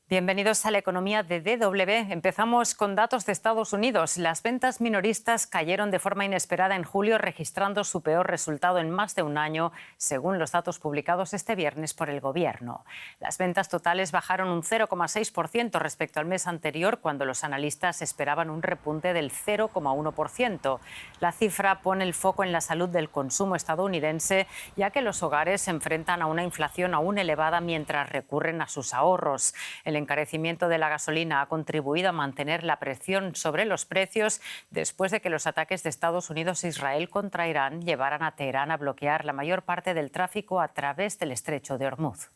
Bienvenidos a la economía de DW. Empezamos con datos de Estados Unidos. Las ventas minoristas cayeron de forma inesperada en julio, registrando su peor resultado en más de un año, según los datos publicados este viernes por el Gobierno. Las ventas totales bajaron un 0,6% respecto al mes anterior, cuando los analistas esperaban un repunte del 0,1%. La cifra pone el foco en la salud del consumo estadounidense, ya que los hogares se enfrentan a una inflación aún elevada mientras recurren a sus ahorros. El encarecimiento de la gasolina ha contribuido a mantener la presión sobre los precios después de que los ataques de Estados Unidos e Israel contra Irán llevaran a Teherán a bloquear la mayor parte del tráfico a través del estrecho de Hormuz.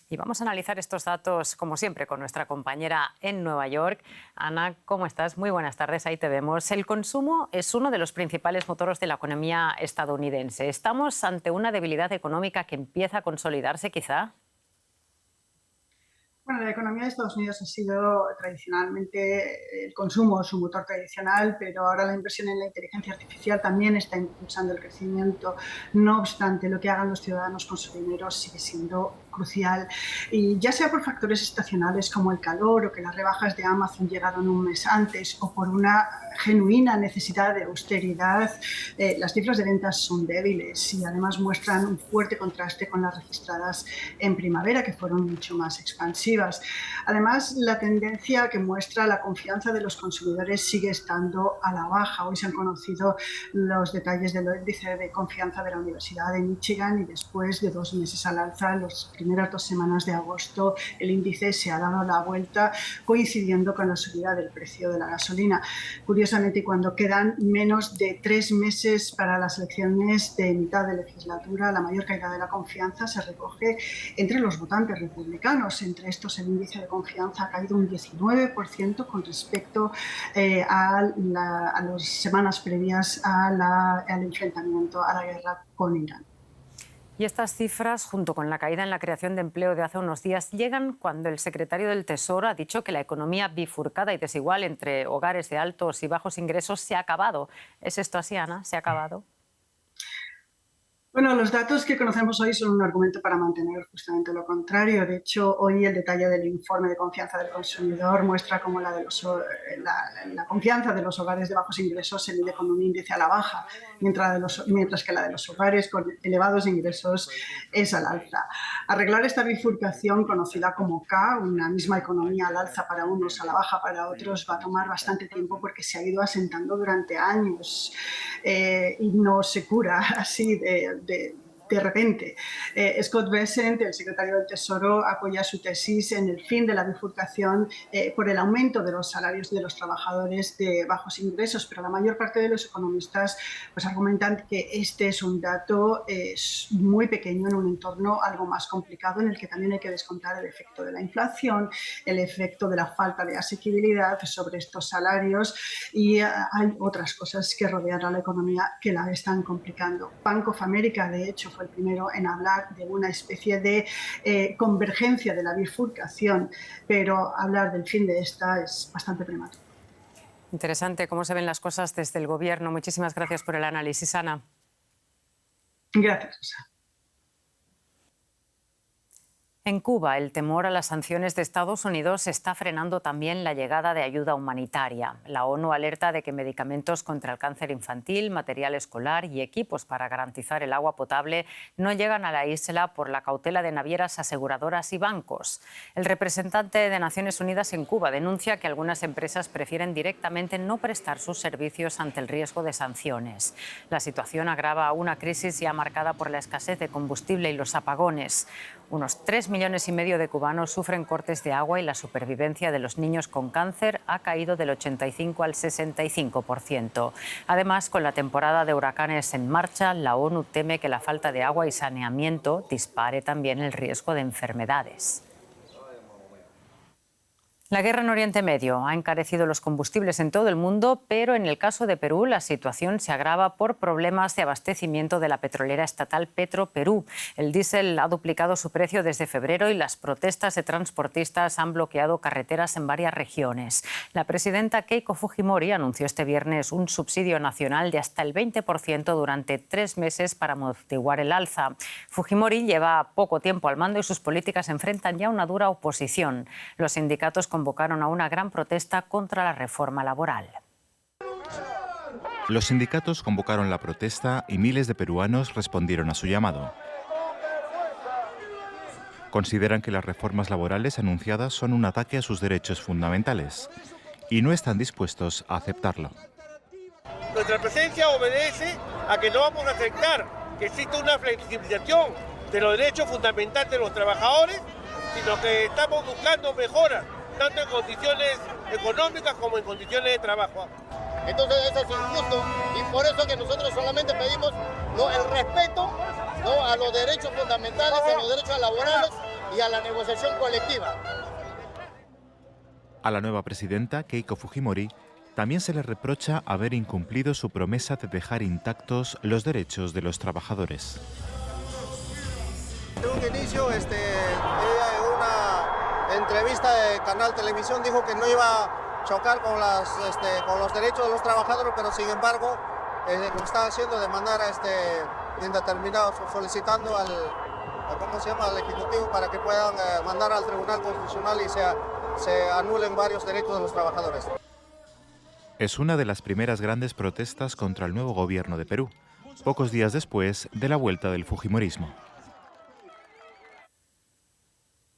Y vamos a analizar estos datos, como siempre, con nuestra compañera en Nueva York. Ana, ¿cómo estás? Muy buenas tardes, ahí te vemos. El consumo es uno de los principales motores de la economía estadounidense. ¿Estamos ante una debilidad económica que empieza a consolidarse, quizá? Bueno, la economía de Estados Unidos ha sido tradicionalmente el consumo, su motor tradicional, pero ahora la inversión en la inteligencia artificial también está impulsando el crecimiento. No obstante, lo que hagan los ciudadanos con su dinero sigue siendo crucial. Y ya sea por factores estacionales como el calor o que las rebajas de Amazon llegaron un mes antes o por una genuina necesidad de austeridad, las cifras de ventas son débiles y además muestran un fuerte contraste con las registradas en primavera, que fueron mucho más expansivas. Además, la tendencia que muestra la confianza de los consumidores sigue estando a la baja. Hoy se han conocido los detalles del índice de confianza de la Universidad de Michigan y después de 2 meses al alza, en las primeras 2 semanas de agosto, el índice se ha dado la vuelta, coincidiendo con la subida del precio de la gasolina. Curiosamente, cuando quedan menos de 3 meses para las elecciones de mitad de legislatura, la mayor caída de la confianza se recoge entre los votantes republicanos. Entre estos, el índice de confianza ha caído un 19% con respecto a las semanas previas al enfrentamiento, a la guerra con Irán. Y estas cifras, junto con la caída en la creación de empleo de hace unos días, llegan cuando el secretario del Tesoro ha dicho que la economía bifurcada y desigual entre hogares de altos y bajos ingresos se ha acabado. ¿Es esto así, Ana? ¿Se ha acabado? Bueno, los datos que conocemos hoy son un argumento para mantener justamente lo contrario. De hecho, hoy el detalle del informe de confianza del consumidor muestra cómo la confianza de los hogares de bajos ingresos se mide con un índice a la baja, mientras que la de los hogares con elevados ingresos es al alza. Arreglar esta bifurcación, conocida como K, una misma economía al alza para unos, a la baja para otros, va a tomar bastante tiempo porque se ha ido asentando durante años y no se cura así de repente. Scott Bessent, el secretario del Tesoro, apoya su tesis en el fin de la bifurcación por el aumento de los salarios de los trabajadores de bajos ingresos, pero la mayor parte de los economistas pues, argumentan que este es un dato muy pequeño en un entorno algo más complicado, en el que también hay que descontar el efecto de la inflación, el efecto de la falta de asequibilidad sobre estos salarios y hay otras cosas que rodean a la economía que la están complicando. Bank of America, de hecho, fue el primero en hablar de una especie de convergencia de la bifurcación, pero hablar del fin de esta es bastante prematuro. Interesante cómo se ven las cosas desde el Gobierno. Muchísimas gracias por el análisis, Ana. Gracias, Rosa. En Cuba, el temor a las sanciones de Estados Unidos está frenando también la llegada de ayuda humanitaria. La ONU alerta de que medicamentos contra el cáncer infantil, material escolar y equipos para garantizar el agua potable no llegan a la isla por la cautela de navieras aseguradoras y bancos. El representante de Naciones Unidas en Cuba denuncia que algunas empresas prefieren directamente no prestar sus servicios ante el riesgo de sanciones. La situación agrava una crisis ya marcada por la escasez de combustible y los apagones. Unos 3,5 millones de cubanos sufren cortes de agua y la supervivencia de los niños con cáncer ha caído del 85 al 65%. Además, con la temporada de huracanes en marcha, la ONU teme que la falta de agua y saneamiento dispare también el riesgo de enfermedades. La guerra en Oriente Medio ha encarecido los combustibles en todo el mundo, pero en el caso de Perú la situación se agrava por problemas de abastecimiento de la petrolera estatal Petroperú. El diésel ha duplicado su precio desde febrero y las protestas de transportistas han bloqueado carreteras en varias regiones. La presidenta Keiko Fujimori anunció este viernes un subsidio nacional de hasta el 20% durante 3 meses para amortiguar el alza. Fujimori lleva poco tiempo al mando y sus políticas enfrentan ya una dura oposición. Los sindicatos convocaron a una gran protesta contra la reforma laboral. Los sindicatos convocaron la protesta y miles de peruanos respondieron a su llamado. Consideran que las reformas laborales anunciadas son un ataque a sus derechos fundamentales y no están dispuestos a aceptarlo. Nuestra presencia obedece a que no vamos a aceptar que exista una flexibilización de los derechos fundamentales de los trabajadores, sino que estamos buscando mejoras, tanto en condiciones económicas como en condiciones de trabajo. Entonces eso es injusto y por eso que nosotros solamente pedimos el respeto a los derechos fundamentales, a los derechos laborales y a la negociación colectiva. A la nueva presidenta, Keiko Fujimori, también se le reprocha haber incumplido su promesa de dejar intactos los derechos de los trabajadores. En un inicio, ella en una entrevista de Canal Televisión dijo que no iba a chocar con los derechos de los trabajadores, pero sin embargo lo que está haciendo de manera indeterminada, solicitando al Ejecutivo para que puedan mandar al Tribunal Constitucional y se anulen varios derechos de los trabajadores. Es una de las primeras grandes protestas contra el nuevo gobierno de Perú, pocos días después de la vuelta del fujimorismo.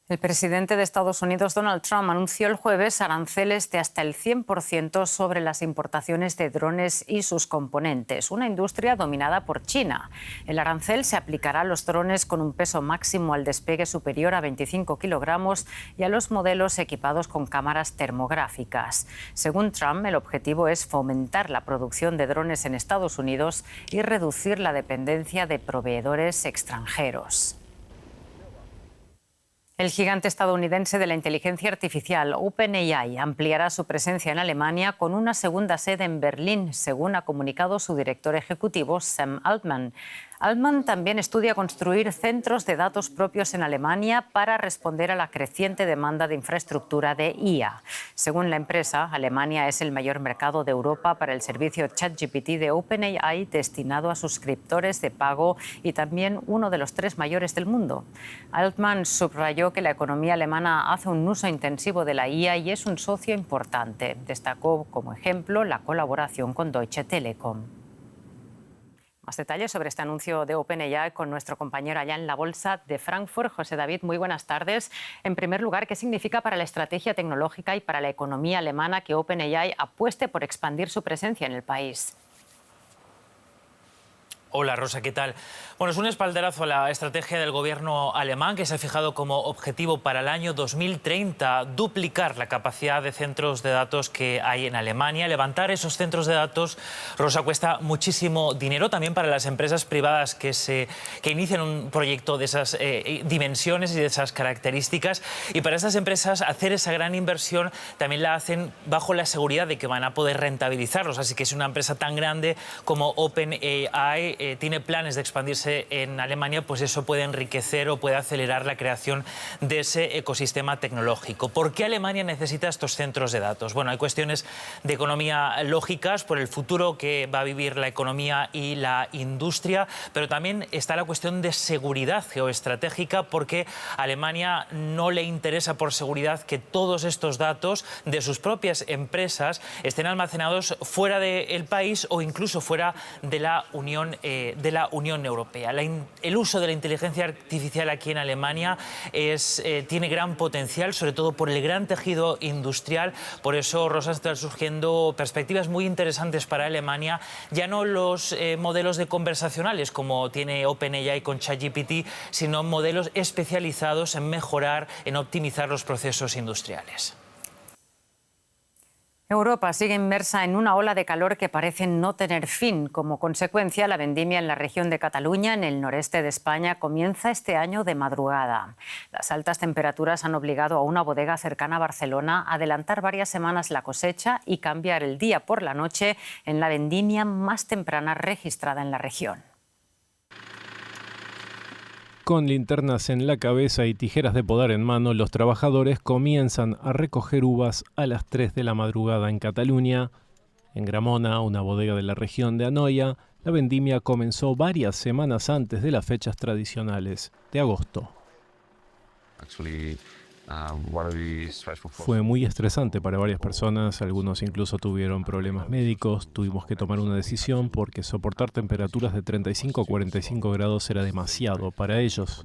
El presidente de Estados Unidos, Donald Trump, anunció el jueves aranceles de hasta el 100% sobre las importaciones de drones y sus componentes, una industria dominada por China. El arancel se aplicará a los drones con un peso máximo al despegue superior a 25 kilogramos y a los modelos equipados con cámaras termográficas. Según Trump, el objetivo es fomentar la producción de drones en Estados Unidos y reducir la dependencia de proveedores extranjeros. El gigante estadounidense de la inteligencia artificial, OpenAI, ampliará su presencia en Alemania con una segunda sede en Berlín, según ha comunicado su director ejecutivo, Sam Altman. Altman también estudia construir centros de datos propios en Alemania para responder a la creciente demanda de infraestructura de IA. Según la empresa, Alemania es el mayor mercado de Europa para el servicio ChatGPT de OpenAI destinado a suscriptores de pago y también uno de los 3 mayores del mundo. Altman subrayó que la economía alemana hace un uso intensivo de la IA y es un socio importante. Destacó como ejemplo la colaboración con Deutsche Telekom. Más detalles sobre este anuncio de OpenAI con nuestro compañero allá en la Bolsa de Frankfurt, José David. Muy buenas tardes. En primer lugar, ¿qué significa para la estrategia tecnológica y para la economía alemana que OpenAI apueste por expandir su presencia en el país? Hola Rosa, ¿qué tal? Bueno, es un espaldarazo a la estrategia del gobierno alemán que se ha fijado como objetivo para el año 2030 duplicar la capacidad de centros de datos que hay en Alemania. Levantar esos centros de datos, Rosa, cuesta muchísimo dinero también para las empresas privadas que inician un proyecto de esas dimensiones y de esas características. Y para estas empresas hacer esa gran inversión también la hacen bajo la seguridad de que van a poder rentabilizarlos. Así que si una empresa tan grande como OpenAI tiene planes de expandirse en Alemania, pues eso puede enriquecer o puede acelerar la creación de ese ecosistema tecnológico. ¿Por qué Alemania necesita estos centros de datos? Bueno, hay cuestiones de economía lógicas por el futuro que va a vivir la economía y la industria, pero también está la cuestión de seguridad geoestratégica, porque a Alemania no le interesa por seguridad que todos estos datos de sus propias empresas estén almacenados fuera del país o incluso fuera de la Unión Europea. El uso de la inteligencia artificial aquí en Alemania tiene gran potencial, sobre todo por el gran tejido industrial. Por eso, Rosa, están surgiendo perspectivas muy interesantes para Alemania, ya no los modelos de conversacionales como tiene OpenAI con ChatGPT, sino modelos especializados en mejorar, en optimizar los procesos industriales. Europa sigue inmersa en una ola de calor que parece no tener fin. Como consecuencia, la vendimia en la región de Cataluña, en el noreste de España, comienza este año de madrugada. Las altas temperaturas han obligado a una bodega cercana a Barcelona a adelantar varias semanas la cosecha y cambiar el día por la noche en la vendimia más temprana registrada en la región. Con linternas en la cabeza y tijeras de podar en mano, los trabajadores comienzan a recoger uvas a las 3 de la madrugada en Cataluña. En Gramona, una bodega de la región de Anoia, la vendimia comenzó varias semanas antes de las fechas tradicionales de agosto. Fue muy estresante para varias personas, algunos incluso tuvieron problemas médicos, tuvimos que tomar una decisión porque soportar temperaturas de 35 a 45 grados era demasiado para ellos.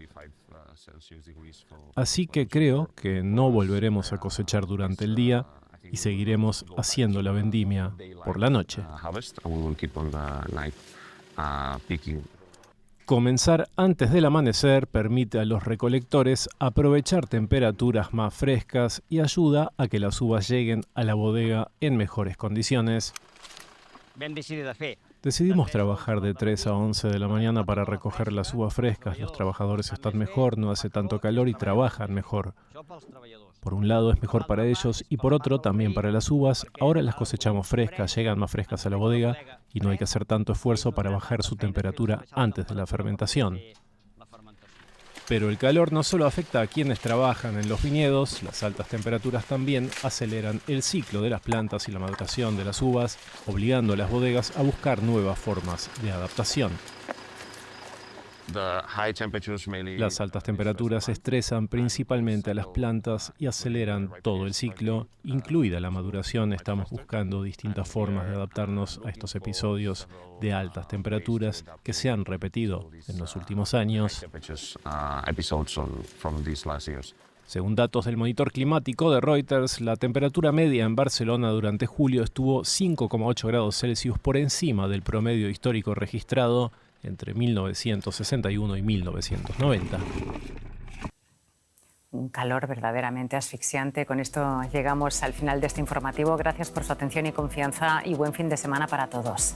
Así que creo que no volveremos a cosechar durante el día y seguiremos haciendo la vendimia por la noche. Comenzar antes del amanecer permite a los recolectores aprovechar temperaturas más frescas y ayuda a que las uvas lleguen a la bodega en mejores condiciones. Decidimos trabajar de 3 a 11 de la mañana para recoger las uvas frescas. Los trabajadores están mejor, no hace tanto calor y trabajan mejor. Por un lado es mejor para ellos y por otro también para las uvas. Ahora las cosechamos frescas, llegan más frescas a la bodega y no hay que hacer tanto esfuerzo para bajar su temperatura antes de la fermentación. Pero el calor no solo afecta a quienes trabajan en los viñedos, las altas temperaturas también aceleran el ciclo de las plantas y la maduración de las uvas, obligando a las bodegas a buscar nuevas formas de adaptación. Las altas temperaturas estresan principalmente a las plantas y aceleran todo el ciclo, incluida la maduración. Estamos buscando distintas formas de adaptarnos a estos episodios de altas temperaturas que se han repetido en los últimos años. Según datos del monitor climático de Reuters, la temperatura media en Barcelona durante julio estuvo 5,8 grados Celsius por encima del promedio histórico registrado entre 1961 y 1990. Un calor verdaderamente asfixiante. Con esto llegamos al final de este informativo. Gracias por su atención y confianza y buen fin de semana para todos.